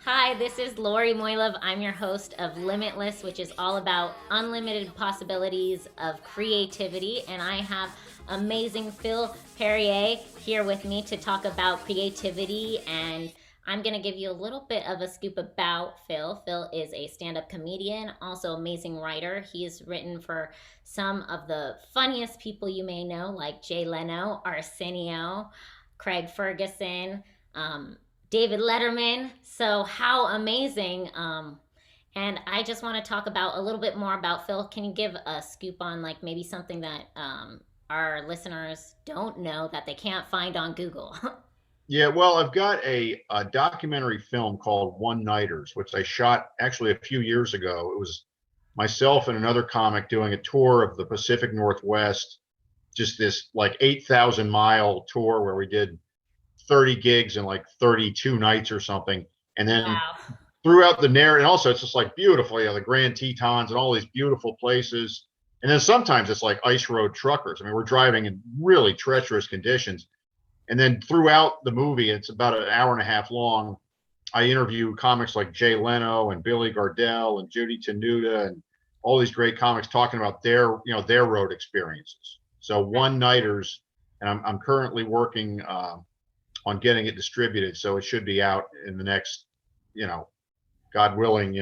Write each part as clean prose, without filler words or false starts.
Hi, this is Lori Moilov. I'm your host of Limitless, which is all about unlimited possibilities of creativity. And I have amazing Phil Perrier here with me to talk about creativity. And I'm going to give you a little bit of a scoop about Phil. Phil is a stand up comedian, also amazing writer. He's written for some of the funniest people you may know, like Jay Leno, Arsenio, Craig Ferguson. David Letterman. So how amazing. And I just want to talk about a little bit more about Phil. Can you give a scoop on like maybe something that our listeners don't know that they can't find on Google? Yeah, well, I've got a documentary film called One Nighters, which I shot actually a few years ago. It was myself and another comic doing a tour of the Pacific Northwest, just this like 8,000-mile tour where we did 30 gigs in like 32 nights or something. And then Wow. throughout the narrative, and also it's just like beautiful, the Grand Tetons and all these beautiful places. And then sometimes it's like ice road truckers. I mean, we're driving in really treacherous conditions. And then throughout the movie, it's about an hour and a half long. I interview comics like Jay Leno and Billy Gardell and Judy Tenuta and all these great comics talking about their road experiences. So One Nighters, and I'm currently working on getting it distributed. So it should be out in the next, God willing,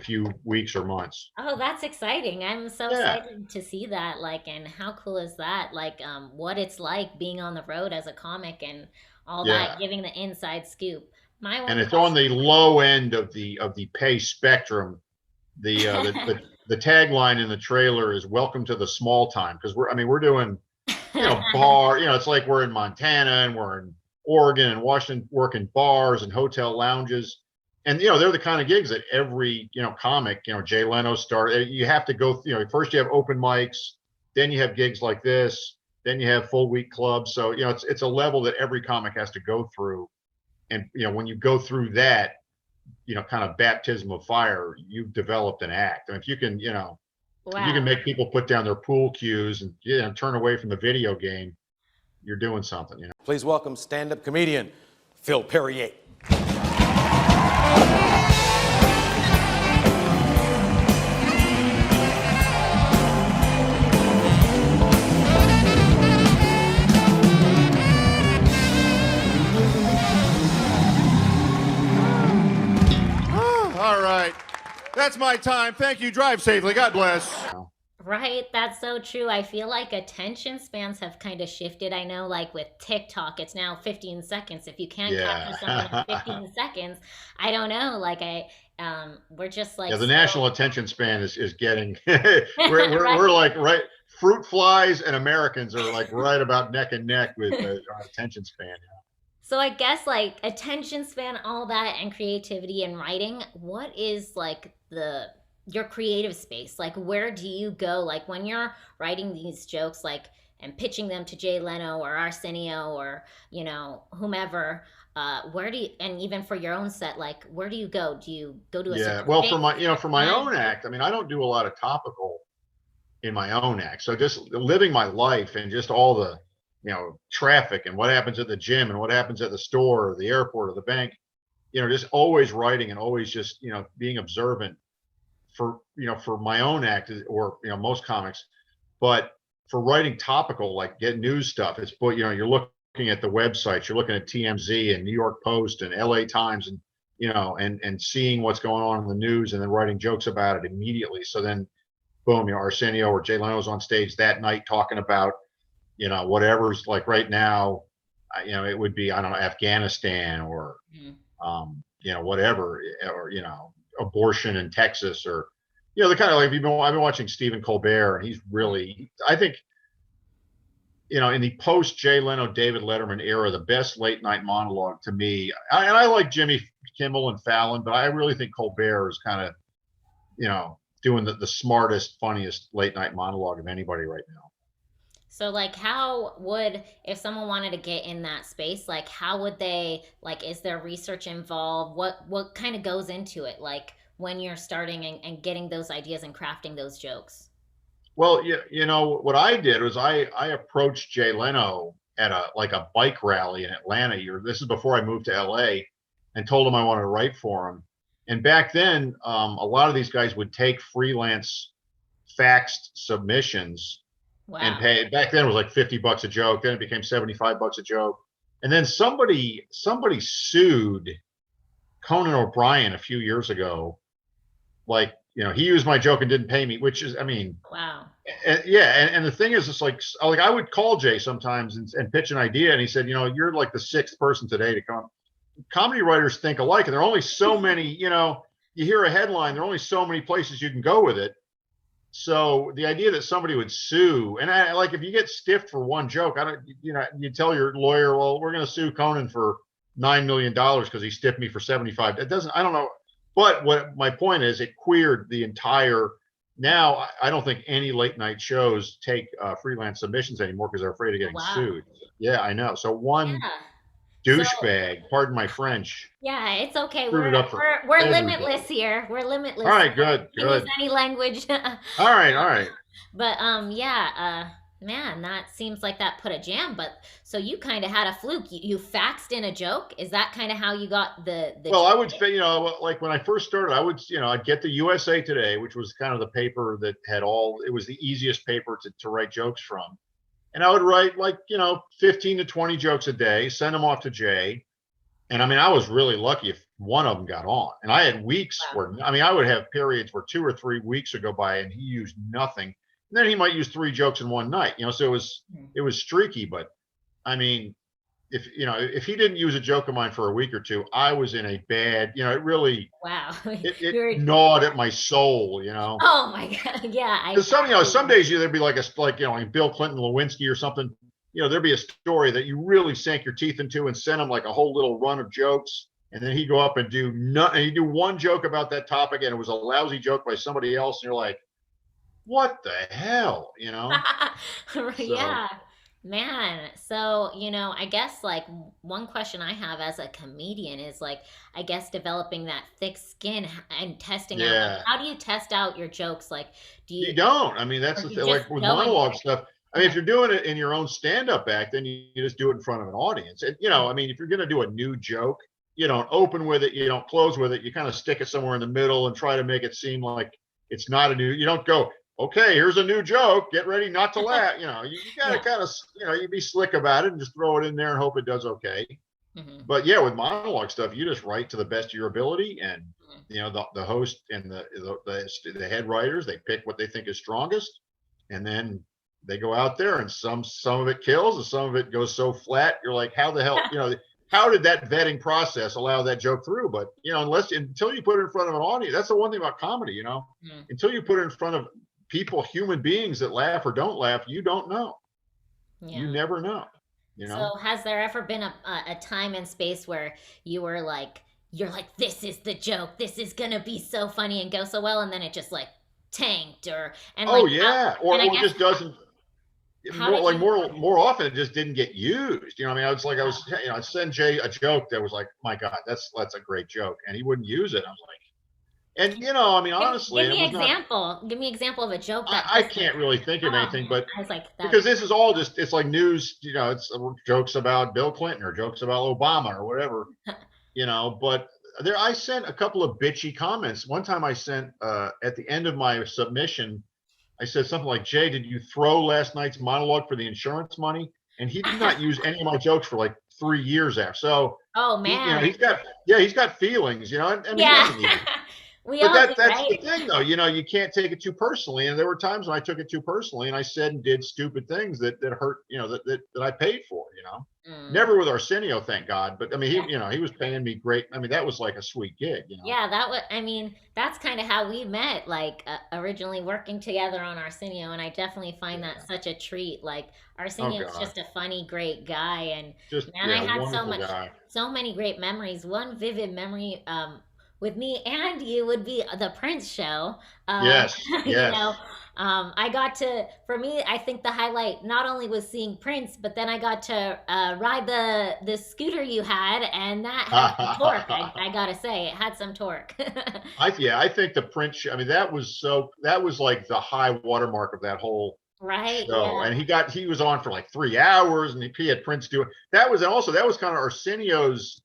few weeks or months. Oh, that's exciting. I'm so Yeah. excited to see that. Like, and how cool is that? Like, what it's like being on the road as a comic and all that, Yeah. giving the inside scoop. My And one it's on question. the low end of the pay spectrum. The tagline in the trailer is "Welcome to the small time," because we're doing it's like we're in Montana and we're in Oregon and Washington working bars and hotel lounges. And they're the kind of gigs that every comic, Jay Leno started. You have to go, first you have open mics, then you have gigs like this, then you have full week clubs. So it's a level that every comic has to go through. And when you go through that, kind of baptism of fire, you've developed an act. And if you can, if you can Wow. make people put down their pool cues and turn away from the video game, you're doing something. Please welcome stand-up comedian Phil Perrier. All right. That's my time. Thank you. Drive safely. God bless. Right, that's so true. I feel like attention spans have kind of shifted. I know, like with TikTok, it's now 15 seconds. If you can't capture someone in Yeah. 15 seconds, I don't know. We're just like Yeah, the so, national attention span is getting we're right. like right fruit flies and Americans are like right about neck and neck with our attention span. So I guess like attention span, all that, and creativity and writing. What is like the your creative space? Like, where do you go? Like when you're writing these jokes, like and pitching them to Jay Leno or Arsenio or whomever. Where do you, and even for your own set, like where do you go? Do you go to a Yeah. certain Well, space? for my own act, I mean, I don't do a lot of topical in my own act. So just living my life and just all the, traffic and what happens at the gym and what happens at the store or the airport or the bank, just always writing and always just, being observant for my own act or, most comics. But for writing topical, like get news stuff, it's, you're looking at the websites, you're looking at TMZ and New York Post and LA Times and, and seeing what's going on in the news and then writing jokes about it immediately. So then boom, Arsenio or Jay Leno's on stage that night talking about, whatever's like right now, it would be, I don't know, Afghanistan or, Mhm. whatever, or, abortion in Texas or, the kind of like I've been watching Stephen Colbert and he's really, I think, in the post Jay Leno, David Letterman era, the best late night monologue to me, and I like Jimmy Kimmel and Fallon, but I really think Colbert is kind of, doing the smartest, funniest late night monologue of anybody right now. So like how would if someone wanted to get in that space, like how would they like is there research involved? What kind of goes into it like when you're starting and getting those ideas and crafting those jokes? Well, what I did was I approached Jay Leno at a bike rally in Atlanta. This is before I moved to LA, and told him I wanted to write for him. And back then, a lot of these guys would take freelance faxed submissions and Wow. pay. Back then it was like $50 a joke. Then it became $75 a joke. And then somebody sued Conan O'Brien a few years ago. Like, he used my joke and didn't pay me, which is, I mean, Wow. and the thing is, it's like I would call Jay sometimes and pitch an idea, and he said, you're like the sixth person today to come. Comedy writers think alike, and there are only so many. You hear a headline, there are only so many places you can go with it. So the idea that somebody would sue, and like if you get stiffed for one joke, you tell your lawyer, well, we're going to sue Conan for $9 million because he stiffed me for 75. It doesn't. I don't know. But what my point is, it queered the entire. Now I don't think any late night shows take freelance submissions anymore because they're afraid of getting sued. Yeah, I know. So one douchebag, pardon my French. Yeah, it's okay. Screwed it up for We're everybody. limitless here. We're limitless. All right, good. You can use any language. All right. But man, that seems like that put a jam. But so you kind of had a fluke. You faxed in a joke. Is that kind of how you got the? Well, I would say, like when I first started, I'd get the USA Today, which was kind of the paper that had it was the easiest paper to write jokes from. And I would write 15 to 20 jokes a day, send them off to Jay. And I mean, I was really lucky if one of them got on. And I had weeks where, I would have periods where 2 or 3 weeks would go by and he used nothing. And then he might use 3 jokes in one night, so it was streaky. But I mean, if he didn't use a joke of mine for a week or two, I was in a bad, it really, it gnawed at my soul, Oh my God. Yeah. Some days there'd be like Bill Clinton, Lewinsky or something, there'd be a story that you really sank your teeth into and sent him like a whole little run of jokes. And then he'd go up and do nothing. He'd do one joke about that topic and it was a lousy joke by somebody else. And you're like, what the hell, Yeah, man. So, I guess like one question I have as a comedian is like, I guess developing that thick skin and testing out. Like, how do you test out your jokes? Like, you don't. I mean, that's the thing. Like with monologue stuff. I mean, if you're doing it in your own stand-up act, then you just do it in front of an audience. And, I mean, if you're going to do a new joke, you don't open with it, you don't close with it. You kind of stick it somewhere in the middle and try to make it seem like it's not you don't go, okay, here's a new joke. Get ready not to laugh. You got to kind of, you be slick about it and just throw it in there and hope it does okay. Mm-hmm. But yeah, with monologue stuff, you just write to the best of your ability, and the host and the head writers, they pick what they think is strongest, and then they go out there and some of it kills and some of it goes so flat. You're like, how the hell, how did that vetting process allow that joke through? But until you put it in front of an audience, that's the one thing about comedy. Until you put it in front of people, human beings that laugh or don't laugh, you don't know. You never know. So has there ever been a time and space where you're like, this is the joke, this is gonna be so funny and go so well, and then it just like tanked or just doesn't. More often it just didn't get used. I'd send Jay a joke that was like, my God, that's a great joke, and he wouldn't use it. I was like, and honestly, give me an example. Give me an example of a joke that I can't really think of anything, but I was like, because this is all it's like news. It's jokes about Bill Clinton or jokes about Obama or whatever. But I sent a couple of bitchy comments. One time I sent at the end of my submission, I said something like, Jay, did you throw last night's monologue for the insurance money? And he did not use any of my jokes for like 3 years after. So, oh man, he's got feelings, and he doesn't need it. That's the thing, though. You can't take it too personally. And there were times when I took it too personally, and I said and did stupid things that hurt. That I paid for. Never with Arsenio, thank God. But I mean, he was paying me great. I mean, that was like a sweet gig. Yeah, that was. I mean, that's kind of how we met. Like originally working together on Arsenio, and I definitely find that such a treat. Like Arsenio's just a funny, great guy, and I had so many great memories. One vivid memory. With me and you would be the Prince show. Yes. I got to, for me, I think the highlight not only was seeing Prince, but then I got to ride the scooter you had, and that had some torque. I gotta say, it had some torque. I think the Prince show, I mean, that was like the high watermark of that whole show. Yeah. And he was on for like 3 hours, and he had Prince do it. That was kind of Arsenio's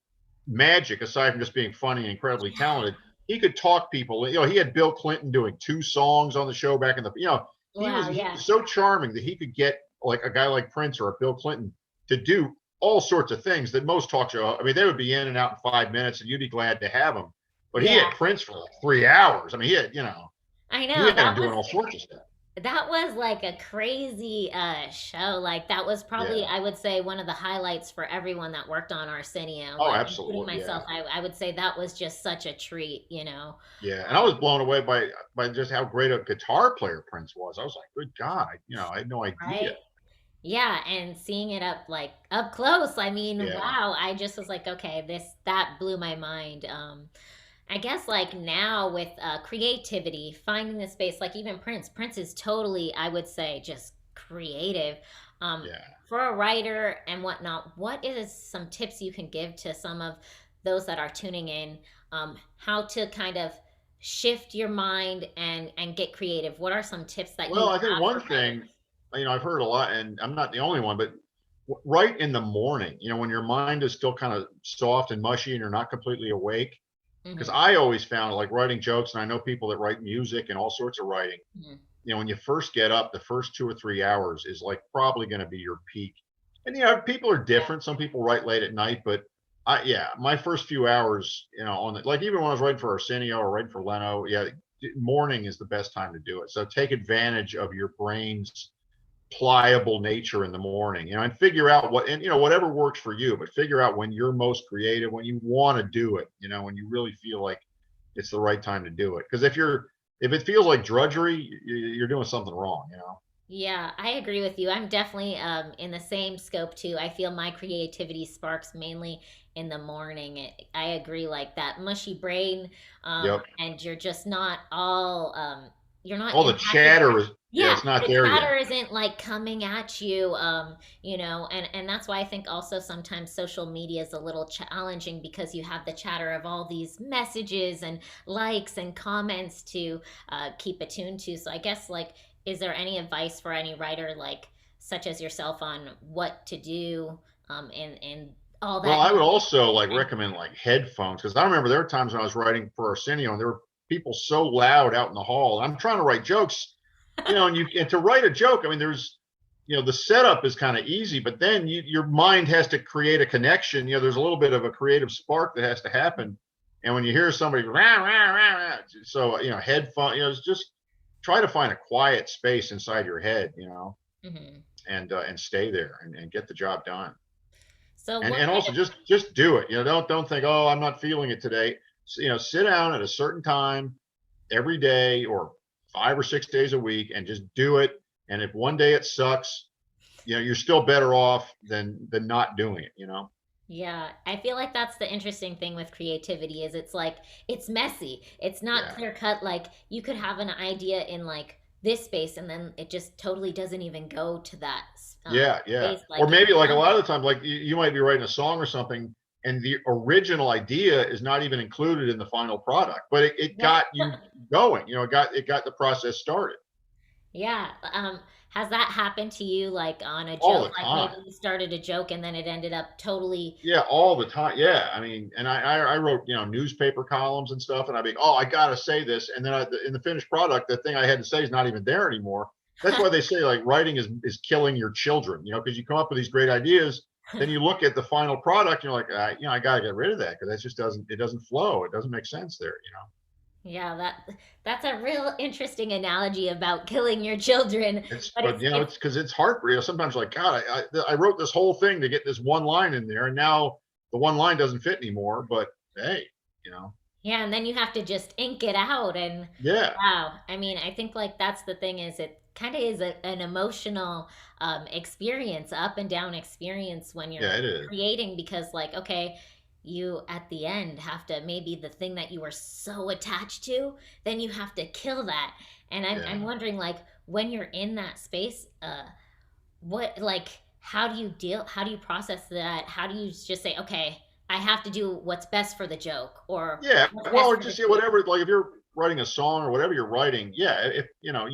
magic, aside from just being funny and incredibly talented. he could talk people. You know, he had Bill Clinton doing 2 songs on the show back in the, you know, Wow, he yeah. was so charming that he could get like a guy like Prince or a Bill Clinton to do all sorts of things that most talk show. I mean, they would be in and out in 5 minutes, and you'd be glad to have them. But he Yeah. had Prince for like 3 hours. I mean, he had, you know, I he know had him doing all sorts of stuff. that was like a crazy show. Like that was probably, Yeah. I would say, one of the highlights for everyone that worked on Arsenio, Oh, like including absolutely. Yeah. myself. I would say that was just such a treat, you know. Yeah. And I was blown away by just how great a guitar player Prince was. I was like, good God, you know, I had no idea. Right? Yeah, and seeing it up close, I mean, Yeah. wow, I just was like, okay, that blew my mind. I guess like now with creativity, finding the space, like even Prince is totally, I would say, just creative. Um, Yeah. for a writer and whatnot, what is some tips you can give to some of those that are tuning in? How to kind of shift your mind and get creative? What are some tips that you Well, I think have one for writers? thing, you know, I've heard a lot, and I'm not the only one, but right in the morning, you know, when your mind is still kind of soft and mushy and you're not completely awake. Because Hmm. I always found like writing jokes, and I know people that write music and all sorts of writing. Hmm. You know, when you first get up, the first 2 or 3 hours is like probably going to be your peak. And you know, people are different. Some people write late at night, but yeah, my first few hours, you know, on the, like even when I was writing for Arsenio or writing for Leno, yeah, morning is the best time to do it. So take advantage of your brain's pliable nature in the morning, you know, and figure out what, and you know, whatever works for you, but figure out when you're most creative, when you want to do it, you know, when you really feel like it's the right time to do it. Because if it feels like drudgery, you're doing something wrong, you know. Yeah, I agree with you. I'm definitely in the same scope too. I feel my creativity sparks mainly in the morning. I agree, like that mushy brain, Yep. and you're just not all you're not All the impacted. chatter is, yeah, Yeah, it's not the there yet. chatter isn't like coming at you, you know, and that's why I think also sometimes social media is a little challenging because you have the chatter of all these messages and likes and comments to keep attuned to. So I guess like, is there any advice for any writer like such as yourself on what to do and all Well, that I would noise also like and recommend like headphones, because I remember there were times when I was writing for Arsenio and there were people so loud out in the hall. I'm trying to write jokes, you know, and to write a joke, I mean, there's, you know, the setup is kind of easy, but then your mind has to create a connection. You know, there's a little bit of a creative spark that has to happen. And when you hear somebody, rah, rah, rah, rah, so, you know, headphone, you know, it's just try to find a quiet space inside your head, you know, Mhm. and stay there and get the job done. So and what and kind also of just do it. You know, don't think, oh, I'm not feeling it today. So, you know, sit down at a certain time every day or 5 or 6 days a week and just do it. And if one day it sucks, you know, you're still better off than not doing it, you know. Yeah, I feel like that's the interesting thing with creativity is it's like it's messy. It's not Yeah. clear cut. Like you could have an idea in like this space and then it just totally doesn't even go to that Yeah, yeah. space. Or Like in maybe like a some, lot of the time, like you might be writing a song or something, and the original idea is not even included in the final product, but it yeah, got you going. You know, it got the process started yeah. Has that happened to you like on a all joke? the Like maybe time. you started a joke and then it ended up totally. Yeah, all the time. Yeah, I mean, and I wrote, you know, newspaper columns and stuff, and I'd be, oh, I gotta say this, and then in the finished product, the thing I had to say is not even there anymore. That's why they say like writing is killing your children, you know, because you come up with these great ideas, then you look at the final product, and you're like, you know, I gotta get rid of that because that just doesn't flow, it doesn't make sense there, you know. Yeah, that's a real interesting analogy about killing your children, but But you know, it's it's because it's heartbreaking. Sometimes like, God, I wrote this whole thing to get this one line in there, and now the one line doesn't fit anymore. But hey, you know, yeah, and then you have to just ink it out and yeah. wow. I mean, I think like that's the thing is it kind of is an emotional experience, up and down experience when Yeah, you're it is. creating because like okay, you at the end have to maybe the thing that you were so attached to, then you have to kill that. And I'm Yeah. wondering like when you're in that space, what like how do you process that? How do you just say, okay, I have to do what's best for the joke or Yeah. what's Well, best or for the just, yeah, scene? whatever, like if you're writing a song or whatever you're writing, yeah, if you know,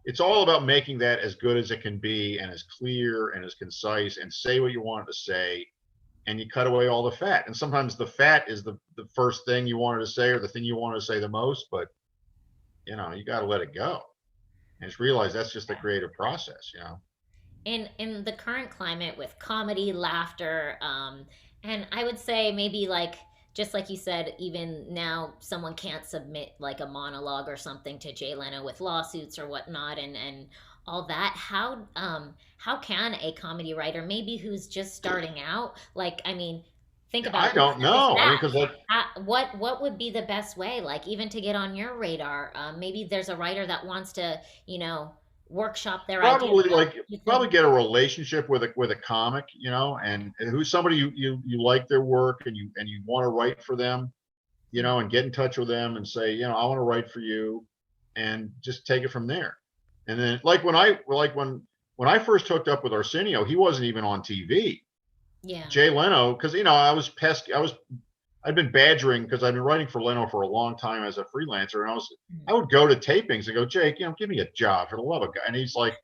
it's all about making that as good as it can be and as clear and as concise and say what you want it to say. and you cut away all the fat. And sometimes the fat is the first thing you wanted to say, or the thing you wanted to say the most, but you know, you got to let it go and just realize that's just the creative process, you know. In the current climate with comedy, laughter, and I would say maybe like just like you said, even now someone can't submit like a monologue or something to Jay Leno with lawsuits or whatnot, and all that. How can a comedy writer, maybe who's just starting out, like I mean, think about I it, don't if know. I mean, that. because like, What would be the best way, like even to get on your radar? Maybe there's a writer that wants to, workshop their ideas. probably like You probably think, get a relationship with a comic, you know, and who's somebody you like their work, and you want to write for them, you know, and get in touch with them and say, you know, I want to write for you, and just take it from there. And then when I first hooked up with Arsenio, he wasn't even on TV. yeah. Jay Leno, because you know I'd been badgering because I've been writing for Leno for a long time as a freelancer, and I would go to tapings and go, Jake, you know, give me a job for the love of God. And he's like,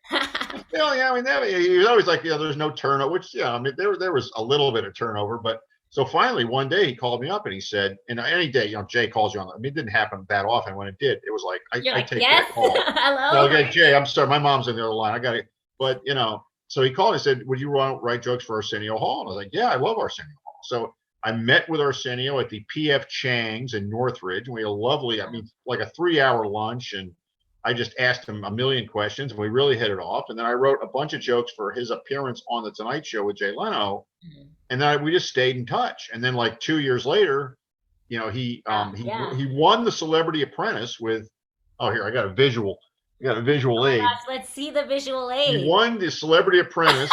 well, yeah, I mean, he was always like, yeah, there's no turnover, which, yeah, I mean, there was a little bit of turnover, but so finally one day he called me up and he said, and any day, you know, Jay calls you on, I mean, it didn't happen that often. When it did, it was like, You're I like, take yes, that call. hello. Okay, Jay, I'm sorry, my mom's in the other line. I got it. But, you know, so he called and said, would you write jokes for Arsenio Hall? And I was like, yeah, I love Arsenio Hall. So I met with Arsenio at the PF Chang's in Northridge, and we had a lovely, I mean, like a 3-hour lunch, and I just asked him a million questions, and we really hit it off. And then I wrote a bunch of jokes for his appearance on the Tonight Show with Jay Leno, Mhm. and then we just stayed in touch. And then like 2 years later, you know, Yeah. he won the Celebrity Apprentice with, oh, here I got a visual, Oh my aid. gosh, let's see the visual He aid. won the Celebrity Apprentice,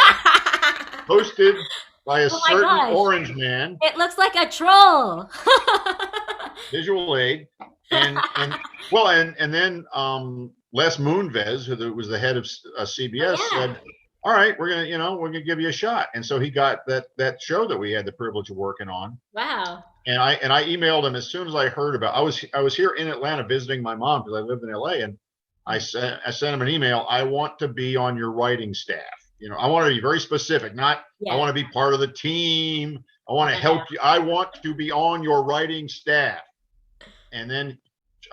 hosted by a Oh my certain gosh, orange man, it looks like a troll. visual aid, and well, and then Les Moonves, who was the head of Oh CBS, yeah. said, "All right, we're gonna give you a shot." And so he got that show that we had the privilege of working on. Wow. And I emailed him as soon as I heard about. I was here in Atlanta visiting my mom because I lived in LA, and I sent him an email. I want to be on your writing staff. You know, I want to be very specific. Not I Yeah. want to be part of the team. I want to Yeah. help you. I want to be on your writing staff. And then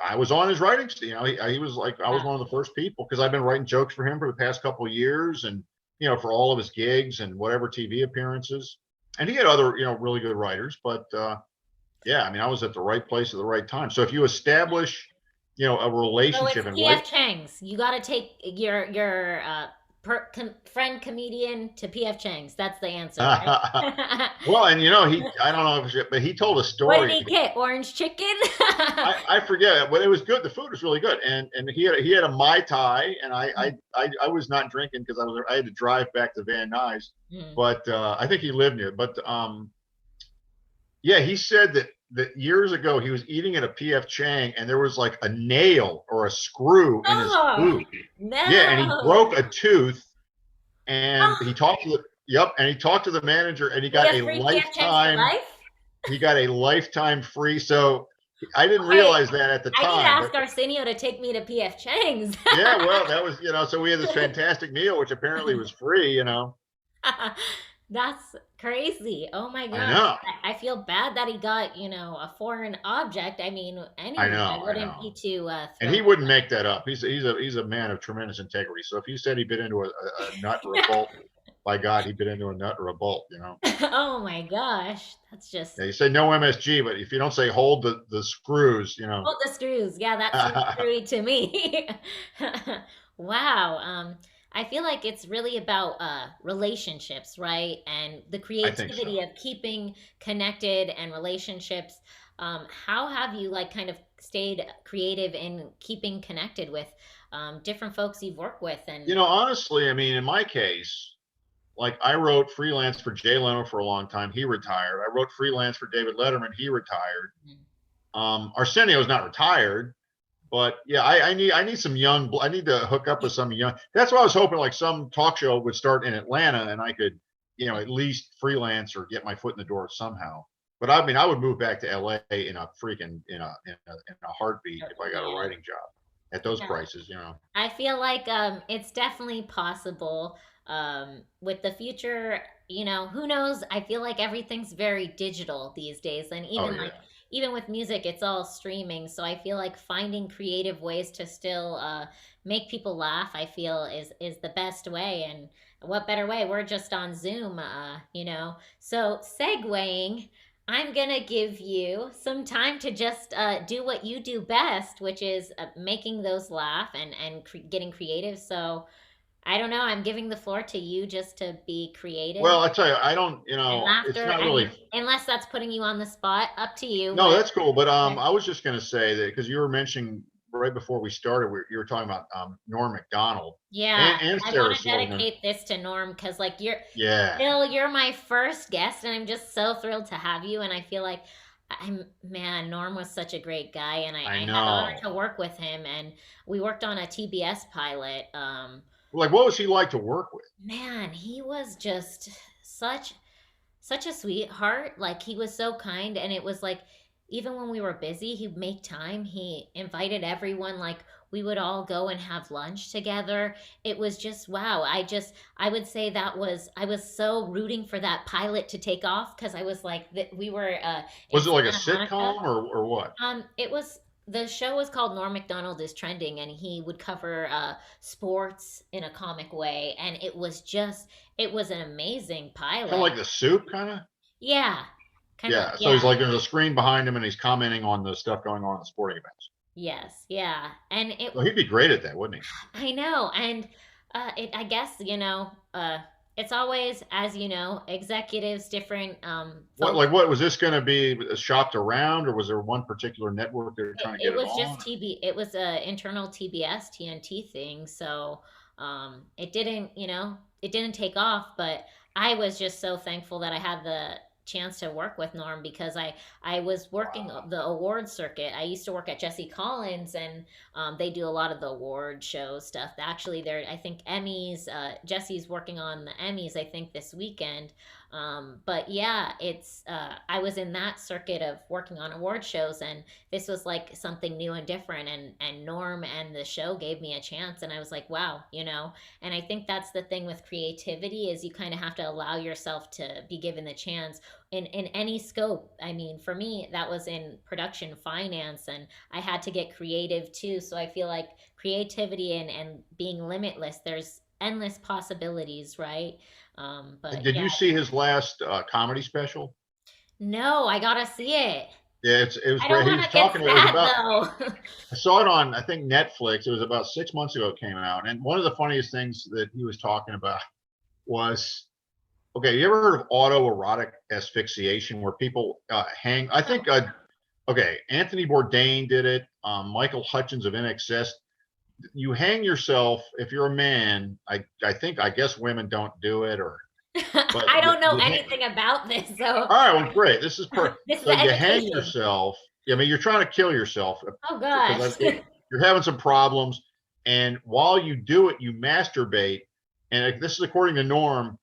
I was on his writing staff. You know, he was like, I was one of the first people because I've been writing jokes for him for the past couple of years, and you know, for all of his gigs and whatever TV appearances. And he had other, you know, really good writers, but yeah, I mean, I was at the right place at the right time. So if you establish, you know, a So it's relationship and PF Chang's. You got to take your friend comedian to PF Chang's. That's the answer, right? well, and you know, I don't know but he told a What did story. he get? Orange chicken? I forget, but it was good. The food was really good, and he had a Mai Tai, and I was not drinking because I had to drive back to Van Nuys, Mm. but I think he lived near. But yeah, he said that years ago he was eating at a PF Chang, and there was like a nail or a screw in his Oh food. no! Yeah, and he broke a tooth, and Oh, and he talked to the manager, and he we got have a free PF Chang's for lifetime. life. He got a lifetime free. So I didn't Okay, realize that at the I need to time, but ask Arsenio to take me to PF Chang's. yeah, well, that was, you know, so we had this fantastic meal, which apparently was free, you know. That's crazy. Oh my I gosh. know, I feel bad that he got, a foreign object. I mean, I anyone, I know, I wouldn't be know. too And thrilled he wouldn't make that up. He's a man of tremendous integrity. So if he said he bit into a nut or a with bolt, by God, he bit into a nut or a bolt, you know. that. Oh my gosh. That's just, Yeah, you say no MSG, but if you don't say hold the screws, you know. oh, the screws. Yeah, that seems screwy to me. Wow. I feel like it's really about relationships, right? And the I think creativity so. of keeping connected and relationships. How have you like kind of stayed creative in keeping connected with different folks you've worked with and You know, honestly, I mean, in my case, like I wrote freelance for Jay Leno for a long time. He retired. I wrote freelance for David Letterman. He retired. Arsenio's not retired, but yeah, I need some young. I need to hook up with some young. That's why I was hoping like some talk show would start in Atlanta, and I could, you know, at least freelance or get my foot in the door somehow. But I mean, I would move back to LA in a freaking in a heartbeat if I got a yeah. writing job at those Yeah. prices, you know. I feel like it's definitely possible. with the future, who knows? I feel like everything's very digital these days, and Oh even yeah. like even with music, it's all streaming. So I feel like finding creative ways to still make people laugh, I feel is the best way. And what better way? We're just on Zoom, So segueing, I'm gonna give you some time to just do what you do best, which is making those laugh and getting creative. So I don't know. I'm giving the floor to you just to be creative Well, I tell you, I don't, and it's laughter. not I really. mean, unless that's putting you on the spot, up to you. No, that's cool. But Okay. I was just going to say that because you were mentioning right before we started, you were talking about Norm MacDonald Yeah, and I Sarah want to Silverman. dedicate this to Norm because, like, Yeah, You're my first guest, and I'm just so thrilled to have you. And I feel like man, Norm was such a great guy, and I I had the honor know. to work with him, and we worked on a TBS pilot. Like, what was he like to work with? Man, he was just such a sweetheart. Like, he was so kind, and it was like even when we were busy, he'd make time. He invited everyone. Like, we would all go and have lunch together. It was just wow. I would say I was so rooting for that pilot to take off because I was like that we were in Was it like a Santa Monica. sitcom or what? It was the show was called Norm Macdonald is Trending, and he would cover sports in a comic way, and it was an amazing Kind of pilot. like The Soup, kind of. Yeah, kind of, Yeah. So he's yeah, like, there's a screen behind him, and he's commenting on the stuff going on in the sporting events. yes, yeah, and So he'd be great at that, wouldn't he? I know, and I guess it's always, as you know, executives, different What, folks. like, what was this going to be shopped around, or was there one particular network they were trying to It get it was just on? it was a internal TBS TNT thing, so it didn't take off, but I was just so thankful that I had the chance to work with Norm because I was working Wow. the award circuit. I used to work at Jesse Collins, and they do a lot of the award show stuff. Actually, they're I think Emmys. Jesse's working on the Emmys, I think, this weekend. But yeah, it's I was in that circuit of working on award shows, and this was like something new and different, and Norm and the show gave me a chance, and I was like, wow, and I think that's the thing with creativity is you kind of have to allow yourself to be given the chance in any scope. I mean, for me, that was in production finance, and I had to get creative too. So I feel like creativity and being limitless, there's endless possibilities, right? But Did yeah, you see his last comedy special? no, I gotta see it. Yeah, it was I don't great. He want was to get talking. It was sad about. though. I saw it on, I think, Netflix. It was about 6 months ago. It came out, and one of the funniest things that he was talking about was, okay, you ever heard of autoerotic asphyxiation, where people hang? I think, okay, Anthony Bourdain did it. Michael Hutchins of NXS. You hang yourself if you're a man. I guess women don't do it, or but I don't know you hang, anything about this, so all right, well, great. This is per. this is So you hang education. yourself. I mean, you're trying to kill yourself Oh because gosh. you're having some problems, and while you do it, you masturbate. And this is according to Norm.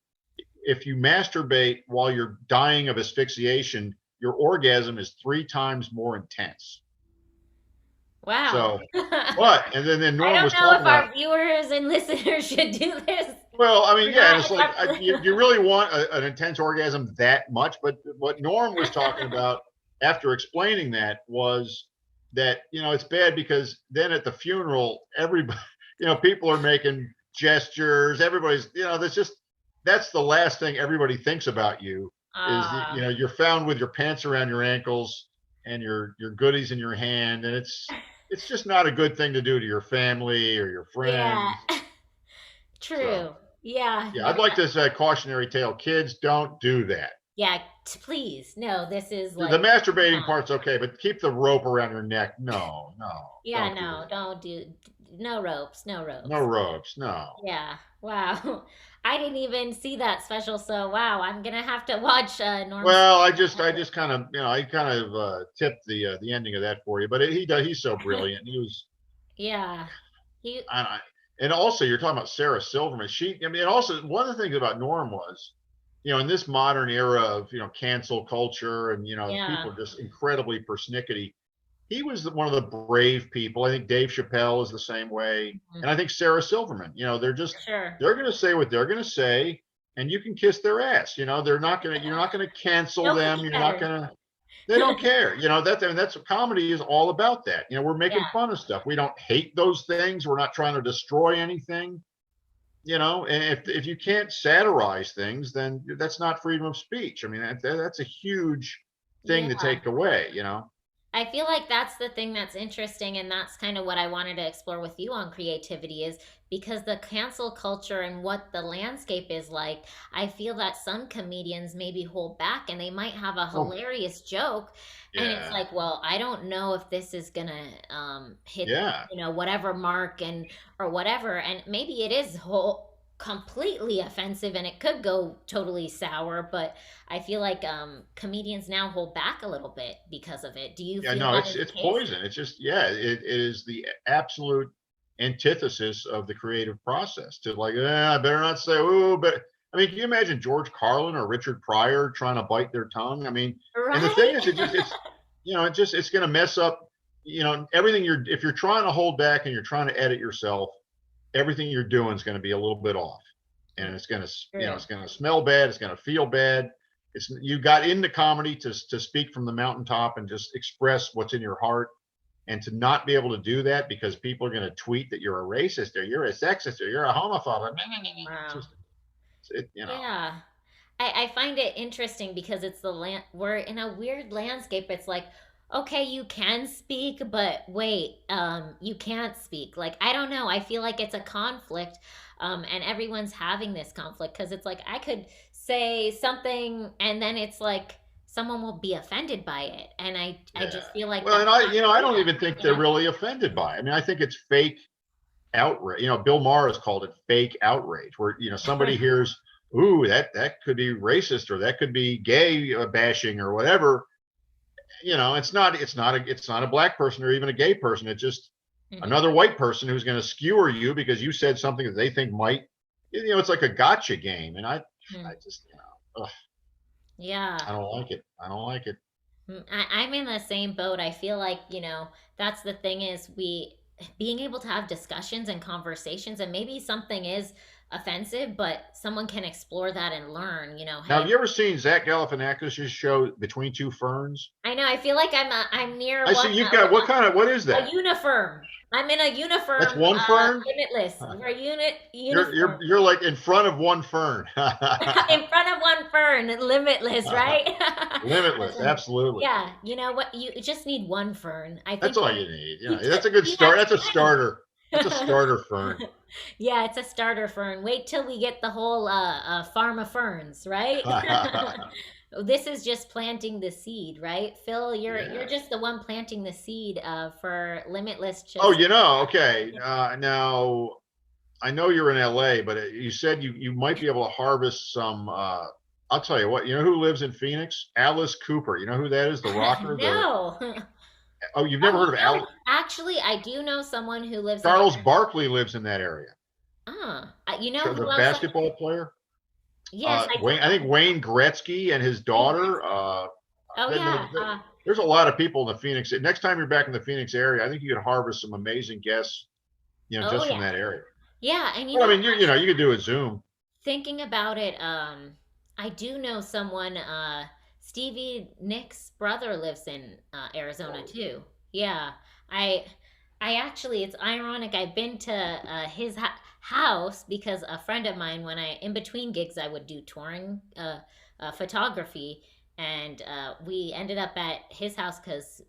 If you masturbate while you're dying of asphyxiation, your orgasm is 3 times more intense. Wow. So, but and then I Norm don't was know talking if about. our viewers and listeners should do this Well, I or mean, yeah, and not. it's It's like up to you really want an intense orgasm that much, but what Norm was talking them. about after explaining that was that it's bad because then at the funeral, everybody, people are making gestures. Everybody's, that's the last thing everybody thinks about you is you're found with your pants around your ankles and your goodies in your hand, and it's just not a good thing to do to your family or your Yeah. friends. So. True. Yeah. Yeah, No. I'd like to say cautionary tale. Kids, don't do that. Yeah. Please. No, this is The like, come masturbating on. part's okay, but keep the rope around your neck. No, no, Yeah, don't do no, that. don't do no ropes, no No ropes. ropes. No. Yeah. Wow. I didn't even see that special, so wow, I'm gonna have to watch Norm's. Well, I just kind of, I kind of tipped the ending of that for you, but he's so brilliant. He was, Yeah. He I, and also you're talking about Sarah Silverman. I mean, and also one of the things about Norm was, in this modern era of cancel culture and yeah. people are just incredibly persnickety. he was one of the brave people. I think Dave Chappelle is the same way, and I think Sarah Silverman. They're just Sure. they're going to say what they're going to say, and you can kiss their ass. They're not going to. You're not going to cancel them. Nobody You're not cares. going to. They don't care. That's what comedy is all about. That we're making fun of stuff. We don't hate those things. We're not trying to destroy anything. And if you can't satirize things, then that's not freedom of speech. I mean, that's a huge thing to take away. I feel like that's the thing that's interesting, and that's kind of what I wanted to explore with you on creativity is because the cancel culture and what the landscape is like, I feel that some comedians maybe hold back and they might have a hilarious joke, and it's Yeah. like, well, I don't know if this is gonna hit whatever mark or whatever, and maybe it is completely offensive and it could go totally sour, but I feel like comedians now hold back a little bit because of it. Do you Yeah, feel no, that is the it's case? poison. It's just, it is the absolute antithesis of the creative process to like, I better not say, oh, but I mean, can you imagine George Carlin or Richard Pryor trying to bite their tongue? I mean, and the thing is, it's going to mess up, everything if you're trying to hold back and you're trying to edit yourself, everything you're doing is going to be a little bit off, and it's going to, it's going to smell bad. It's going to feel bad. You got into comedy to speak from the mountaintop and just express what's in your heart, and to not be able to do that because people are going to tweet that you're a racist or you're a sexist or you're a homophobe. Wow. Yeah. I find it interesting because it's we're in a weird landscape. It's like, okay, you can speak, but wait, you can't speak. Like, I don't know. I feel like it's a conflict, and everyone's having this conflict because it's like I could say something and then it's like someone will be offended by it, and I just feel like and I don't even think they're really offended by it. I mean, I think it's fake outrage. Bill Maher has called it fake outrage, where somebody hears, ooh, that could be racist or that could be gay bashing or whatever. It's not a black person or even a gay person. It's just another white person who's going to skewer you because you said something that they think might, it's like a gotcha game. And I just, yeah, I don't like it. I don't like it. I'm in the same boat. I feel like, that's the thing is being able to have discussions and conversations, and maybe something is offensive, but someone can explore that and learn, Now, have you ever seen Zach Galifianakis' show Between Two Ferns? I know. I feel like I'm near. I see you've got what is that? A uniform. I'm in a uniform. That's one fern. Limitless. We're uniform. You're like in front of one fern. In front of one fern. Limitless, right? Limitless, absolutely. Yeah. You know what? You just need one fern. I think that's all you need. That's a good start. That's a starter. That's a starter fern. Yeah, it's a starter fern. Wait till we get the whole farm of ferns, right? This is just planting the seed, right? Phil, you're just the one planting the seed for Limitless. Okay. Now, I know you're in LA, but you said you might be able to harvest some. I'll tell you what. You know who lives in Phoenix? Alice Cooper. You know who that is? The rocker. No. Oh, you've never heard of Alice? Actually, I do know someone who lives. Charles Barkley lives in that area. The basketball player. Yes, I think Wayne Gretzky and his daughter. There's a lot of people in the Phoenix. Next time you're back in the Phoenix area, I think you could harvest some amazing guests, just from that area. Yeah, and I mean, you could do a Zoom. Thinking about it, I do know someone. Stevie Nicks' brother lives in Arizona too. Yeah, I actually, it's ironic. I've been to his house because a friend of mine, when in between gigs, I would do touring photography, and we ended up at his house because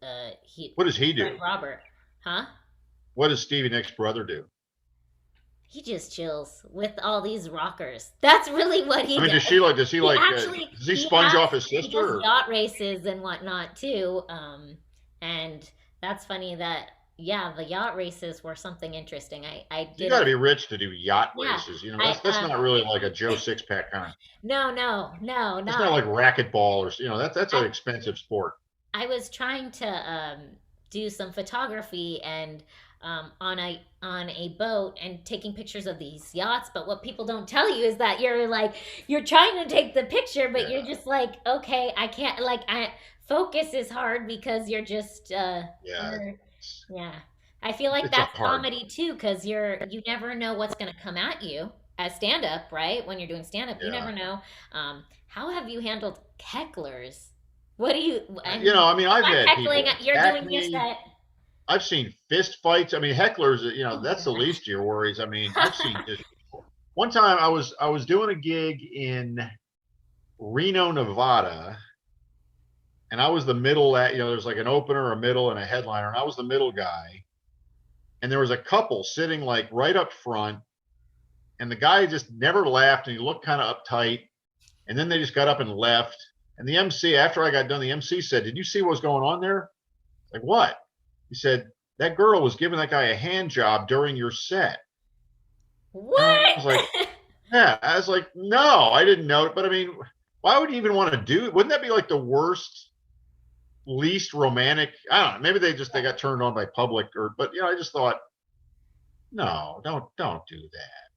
What does he do? Robert, huh? What does Stevie Nicks' brother do? He just chills with all these rockers. That's really what he does. Does he sponge off his sister? He does yacht races and whatnot too. And that's funny that the yacht races were something interesting. I did. You got to be rich to do yacht races. That's not really like a Joe Sixpack kind. No. It's not like racquetball or that's an expensive sport. I was trying to do some photography, and on a boat and taking pictures of these yachts. But what people don't tell you is that you're trying to take the picture, but you're just like, okay, I can't, like, I focus is hard because you're just Yeah, yeah. I feel like it's a that's hard. comedy too, because you never know what's gonna come at you as stand up, right? When you're doing stand up, you Yeah. never know. How have you handled hecklers? What do you? I You mean, know, I mean, I've I'm had heckling. people You're attack doing your me. set. I've seen fist fights. I mean, hecklers, you know, Oh my that's the gosh. least of your worries. I mean, I've seen just one time I was doing a gig in Reno, Nevada, and I was the middle at, you know, there's like an opener, a middle, and a headliner, and I was the middle guy. And there was a couple sitting like right up front, and the guy just never laughed and he looked kind of uptight. And then they just got up and left. And the MC, after I got done, the MC said, "Did you see what was going on there?" Like, what? He said, "That girl was giving that guy a hand job during your set." And I What? was like, yeah, I was like, no, I didn't know it. But I mean, why would you even want to do it? Wouldn't that be like the worst, least romantic? I don't know. Maybe they got turned on by public but you know, I just thought, no, don't do that.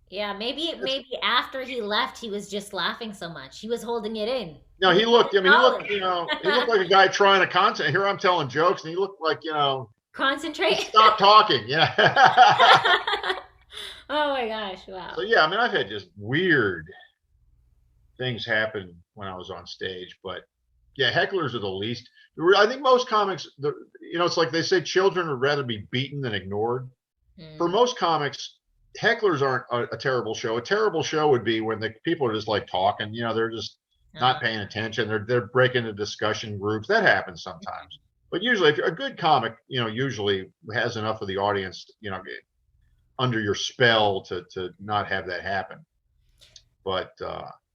Yeah, It's, maybe after he left, he was just laughing so much. He was holding it in. no, He was he looked, I mean, he looked, you know, he looked solid. like a guy trying to concentrate. Here I'm telling jokes and he looked like, you know, just Concentrate. stop talking. Yeah. Oh my gosh! Wow. So yeah, I mean, I've had just weird things happen when I was on stage, but yeah, hecklers are the least. I think most comics, you know, it's like they say children would rather be beaten than ignored. For Mm, most comics, hecklers aren't a terrible show. A terrible show would be when the people are just like talking, you know, they're just uh, not paying attention. They're breaking into discussion groups. That happens sometimes. But usually if you're a good comic, you know, usually has enough of the audience, you know, under your spell to not have that happen. But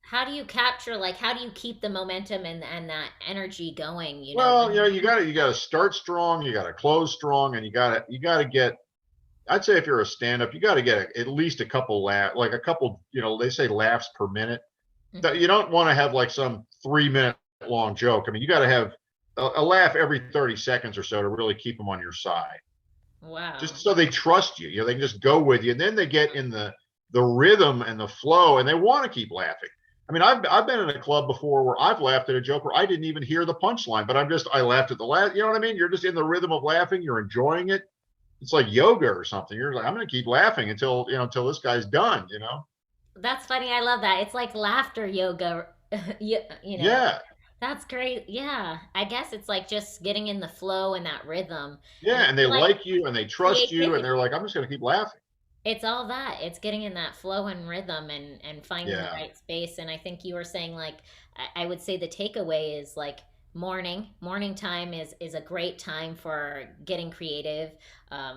how do you capture, like, how do you keep the momentum and that energy going? You know, well, when you know, you you gotta start strong, you gotta close strong, and you gotta get. I'd say if you're a stand-up, you gotta get at least a couple like a couple. You know, they say laughs per minute. That Mhm. you don't want to have like some 3 minute long joke. I mean, you got to have a laugh every 30 seconds or so to really keep them on your side. Just Wow. so they trust you. You know, they can just go with you, and then they get in the rhythm and the flow, and they want to keep laughing. I mean, I've been in a club before where I've laughed at a joke where I didn't even hear the punchline, but I laughed at the last. You know what I mean? You're just in the rhythm of laughing. You're enjoying it. It's like yoga or something. You're like, I'm going to keep laughing until this guy's done. You know? That's funny. I love that. It's like laughter yoga. You know, Yeah, that's great. Yeah. I guess it's like just getting in the flow and that rhythm. And yeah. I And they feel like like you and they trust you, and creativity, they're like, I'm just going to keep laughing. it's all that. It's getting in that flow and rhythm and finding the Yeah, right space. And I think you were saying, like, I would say the takeaway is like morning time is a great time for getting creative,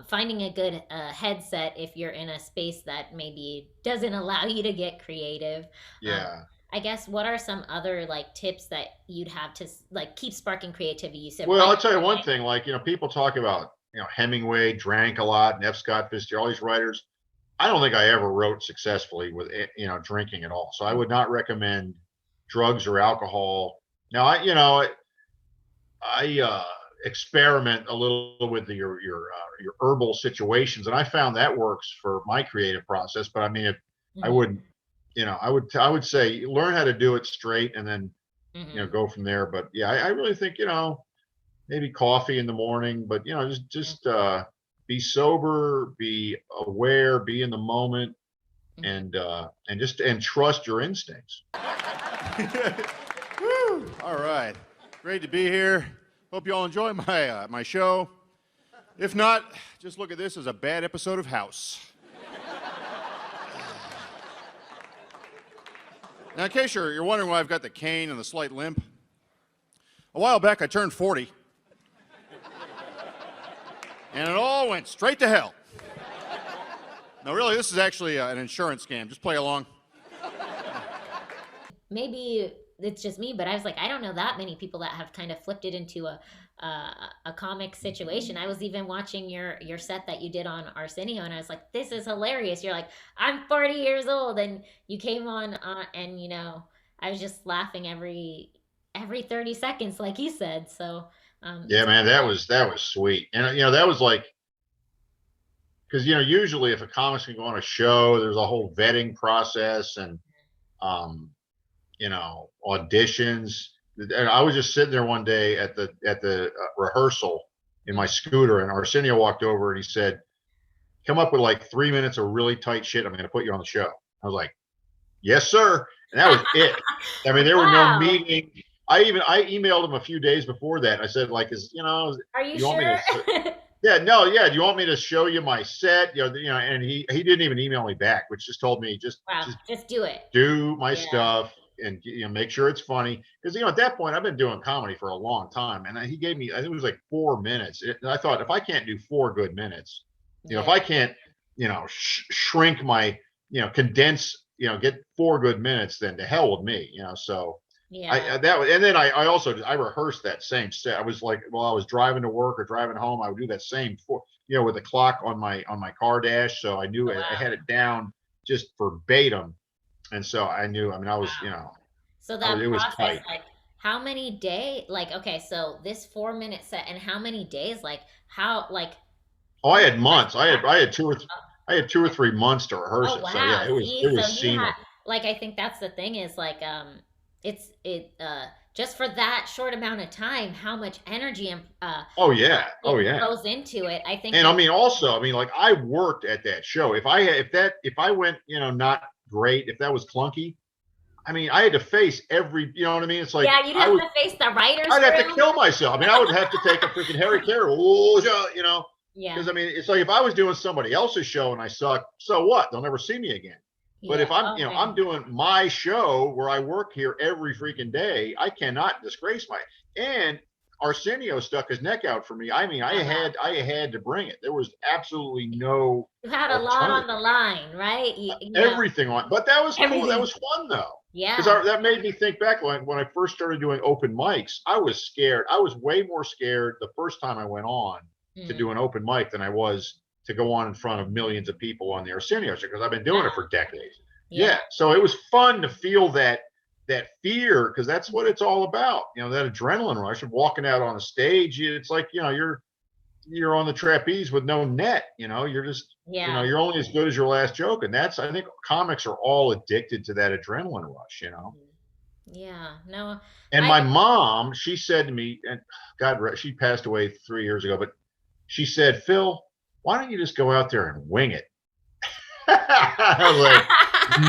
finding a good headset if you're in a space that maybe doesn't allow you to get creative. um, yeah. I guess, what are some other like tips that you'd have to like keep sparking creativity? You said Well, write I'll tell you it one thing. Like, you know, people talk about, you know, Hemingway drank a lot, and F. Scott Fitzgerald, all these writers. I don't think I ever wrote successfully with, you know, drinking at all. So I in. would not recommend drugs or alcohol. Now, I experiment a little with your herbal situations, and I found that works for my creative process. But I mean, if I Mhm, wouldn't, you know, I would say learn how to do it straight, and then mhm, go from there. But yeah, I really think, maybe coffee in the morning, but be sober, be aware, be in the moment, mhm. and trust your instincts. Woo! All right. Great to be here. Hope you all enjoy my show. If not, just look at this as a bad episode of House. Now, in case you're wondering why I've got the cane and the slight limp, a while back I turned 40, and it all went straight to hell. No, really, this is actually an insurance scam. Just play along. Maybe it's just me, but I was like, I don't know that many people that have kind of flipped it into a comic situation. I was even watching your set that you did on Arsenio, and I was like, this is hilarious. You're like, I'm 40 years old, and you came on, and I was just laughing every 30 seconds, like you said. So Yeah, it's man, that was sweet, and that was like because usually if a comic's gonna go on a show, there's a whole vetting process and auditions. And I was just sitting there one day at the rehearsal in my scooter, and Arsenio walked over and he said, "Come up with like 3 minutes of really tight shit. I'm going to put you on the show." I was like, "Yes, sir." And that was it. I mean, there were no meetings. I emailed him a few days before that. I said, like, are you want sure? me to? Yeah, no, yeah. Do you want me to show you my set? And he didn't even email me back, which just told me just do it. Do my stuff and make sure it's funny. Because at that point I've been doing comedy for a long time, and he gave me, I think it was like 4 minutes. And I thought, if I can't do 4 good minutes, if I can't shrink my condense get 4 good minutes, then to hell with me. So and then I rehearsed that same set. I was like, while I was driving to work or driving home, I would do that same with the clock on my car dash, so I knew I had it down just verbatim. And so I knew, I was, So that it was process, tight. like, how many days, like, okay, so this 4-minute set, and how many days, like, how, like. Oh, I had months. I had 2 or 3 months to rehearse it. Wow. So yeah, it was seamless. Like, I think that's the thing is, like, just for that short amount of time, how much energy and goes into it. I think. And also, like, I worked at that show. If I went, not great, if that was clunky, I had to face every, you know what I mean? It's like, you'd have to face the writers. I'd have to kill myself. I would have to take a freaking Harry Carroll, Yeah. Because it's like, if I was doing somebody else's show and I suck, so what? They'll never see me again. But if I'm, I'm doing my show where I work here every freaking day, I cannot disgrace and Arsenio stuck his neck out for me. I had to bring it. There was absolutely no. You had a lot on the line, right? Everything on, but that was cool. That was fun though. Yeah. Because that made me think back when I first started doing open mics. I was scared. I was way more scared the first time I went on to do an open mic than I was to go on in front of millions of people on the Arsenio show, because I've been doing it for decades. Yeah. So it was fun to feel that fear, because that's what it's all about. That adrenaline rush of walking out on a stage. It's like, you're on the trapeze with no net. You're just, you're only as good as your last joke. And I think comics are all addicted to that adrenaline rush, Yeah, no. And my mom, she said to me, and God, she passed away 3 years ago, but she said, "Phil, why don't you just go out there and wing it?" I was like,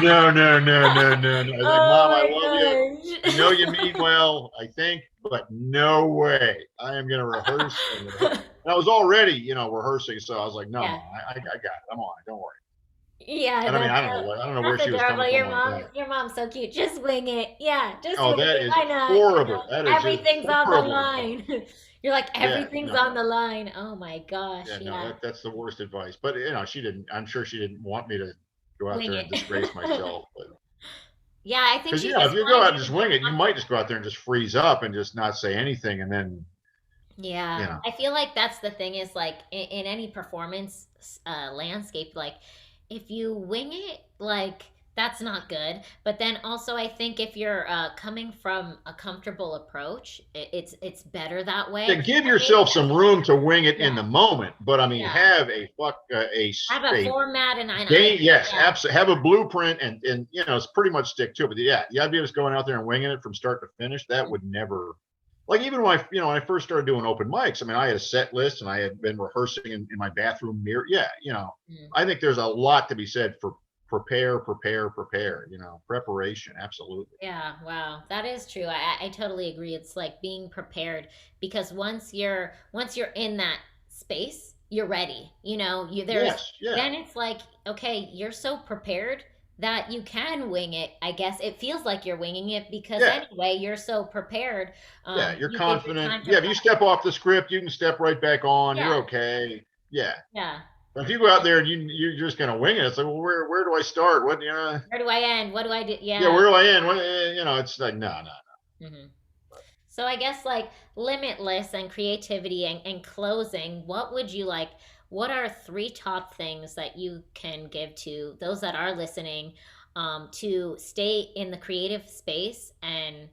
no. I was like, Mom, I love you. I know you mean well, I think, but no way. I am going to rehearse. And I was already, rehearsing. So I was like, no, Mom, I got it. I'm on it. Don't worry. Yeah. And I don't know where she was coming from. Your mom's so cute. Just wing it. Yeah. Just wing it. Is horrible. That is everything's on the line. You're like, everything's on the line. Oh my gosh. Yeah, no, that's the worst advice. But she didn't. I'm sure she didn't want me to go out there and disgrace myself. But yeah, I think because if you go out and just wing it, you might just go out there and just freeze up and just not say anything, and then. Yeah, I feel like that's the thing is, like, in any performance landscape, like, if you wing it, like, that's not good. But then also, I think if you're coming from a comfortable approach, it's better that way. Yeah, give yourself some room to wing it in the moment, but have a format and absolutely, have a blueprint and it's pretty much stick to it. But the idea of just going out there and winging it from start to finish, that would never. Like, even when I first started doing open mics, I had a set list and I had been rehearsing in my bathroom mirror. Yeah, I think there's a lot to be said for prepare, preparation. Absolutely. Yeah. Wow. That is true. I totally agree. It's like being prepared, because once you're in that space, you're ready, then it's like, okay, you're so prepared that you can wing it. I guess it feels like you're winging it because anyway, you're so prepared. You're confident. Yeah. If you step off the script, you can step right back on. You're okay. Yeah. Yeah. If you go out there and you're just gonna wing it, it's like, well, where do I start? What Where do I end? What do I do? Yeah. Yeah. Where do I end? What, it's like no. Mm-hmm. So I guess, like, Limitless and creativity and closing. What would you like? What are 3 top things that you can give to those that are listening to stay in the creative space and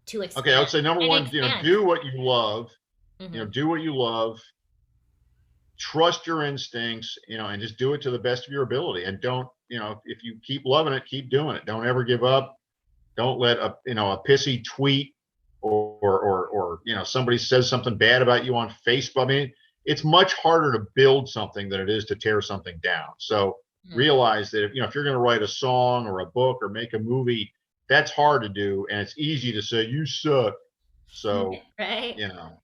to expand? Okay, I would say number 1, do what you love. Mm-hmm. Do what you love. trust your instincts, and just do it to the best of your ability. And don't, if you keep loving it, keep doing it. Don't ever give up. Don't let a pissy tweet or somebody says something bad about you on Facebook. I mean, it's much harder to build something than it is to tear something down. So realize that if you're going to write a song or a book or make a movie, that's hard to do, and it's easy to say you suck. So right.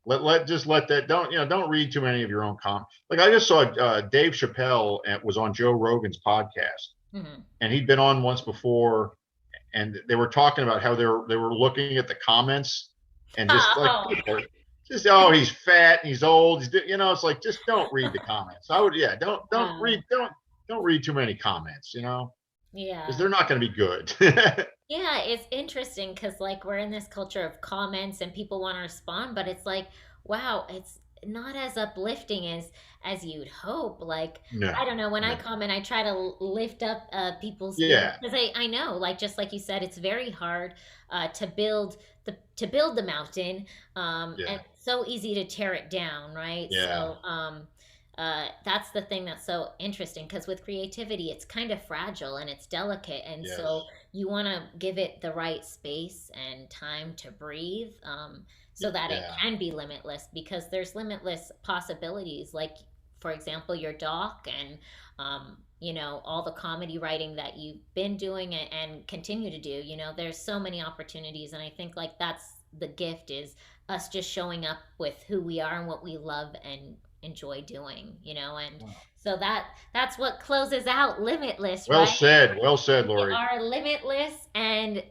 Let that, don't read too many of your own comments. Like I just saw Dave Chappelle was on Joe Rogan's podcast, and he'd been on once before, and they were talking about how they were looking at the comments and just oh, he's fat and he's old. It's like, just don't read the comments. I would, don't read too many comments, Yeah. because they're not going to be good. Yeah, it's interesting because like we're in this culture of comments and people want to respond, but it's like, wow, it's not as uplifting as you'd hope. Like, No, I don't know, when I comment, I try to lift up people's spirits, because I know, like, just like you said, it's very hard to build the mountain, and so easy to tear it down, right? Yeah. So that's the thing that's so interesting, because with creativity, it's kind of fragile and it's delicate, and so you want to give it the right space and time to breathe, so that it can be limitless, because there's limitless possibilities. Like, for example, your doc and all the comedy writing that you've been doing and continue to do. There's so many opportunities, and I think like that's the gift, is us just showing up with who we are and what we love and enjoy doing, and so that's what closes out Limitless, Well right? said, Lori. We are limitless, and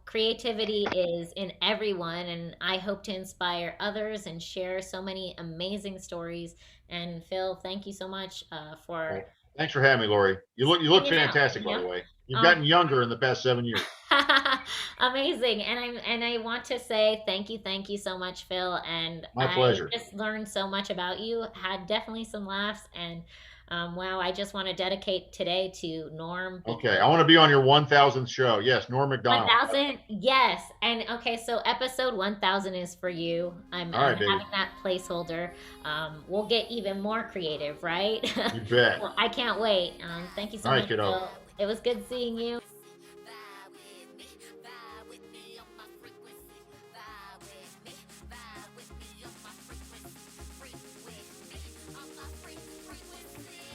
creativity is in everyone, and I hope to inspire others and share so many amazing stories. And Phil, thank you so much for Thanks for having me, Lori. You look hanging out, fantastic, by the way. You've gotten younger in the past 7 years. Amazing. And I want to say thank you so much, Phil. And My pleasure. I just learned so much about you. Had definitely some laughs, and wow, I just want to dedicate today to Norm. Okay, I want to be on your 1000th show. Yes, Norm MacDonald. 1000, yes. And okay, so episode 1000 is for you. I'm having that placeholder. We'll get even more creative, right? You bet. Well, I can't wait. Thank you so much, kiddo. Phil. It was good seeing you.